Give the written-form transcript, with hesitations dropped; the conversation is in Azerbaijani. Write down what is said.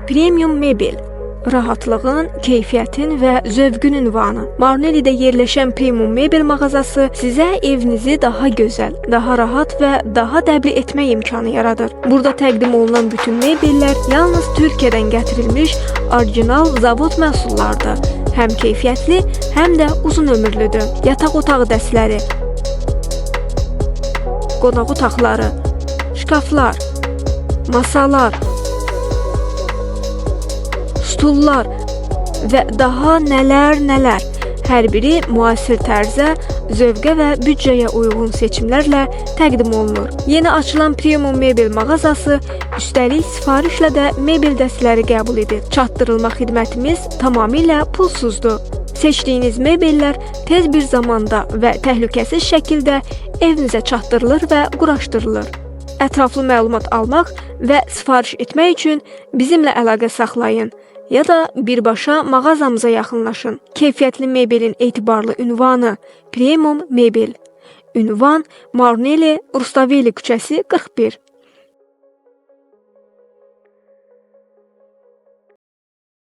Premium mebel. Rahatlığın, keyfiyyətin və zövqün ünvanı. Marnelidə yerləşən Premium mebel mağazası sizə evinizi daha gözəl, daha rahat və daha dəbli etmək imkanı yaradır. Burada təqdim olunan bütün mebellər yalnız Türkiyədən gətirilmiş orijinal zavod məhsullardır. Həm keyfiyyətli, həm də uzun ömürlüdür. Yataq otağı dəstləri, qonaq otaqları, şkaflar, masalar, stullar və daha nələr. Hər biri müasir tərzə, zövqə və büdcəyə uyğun seçimlərlə təqdim olunur. Yeni açılan Premium mebel mağazası üstəlik sifarişlə də mebel dəstələri qəbul edir. Çatdırılma xidmətimiz tamamilə pulsuzdur. Seçdiyiniz mebellər tez bir zamanda və təhlükəsiz şəkildə evinizə çatdırılır və quraşdırılır. Ətraflı məlumat almaq və sifariş etmək üçün bizimlə əlaqə saxlayın ya da birbaşa mağazamıza yaxınlaşın. Keyfiyyətli mebelin etibarlı ünvanı Premium mebel. Ünvan Marneli Rustaveli küçəsi 41.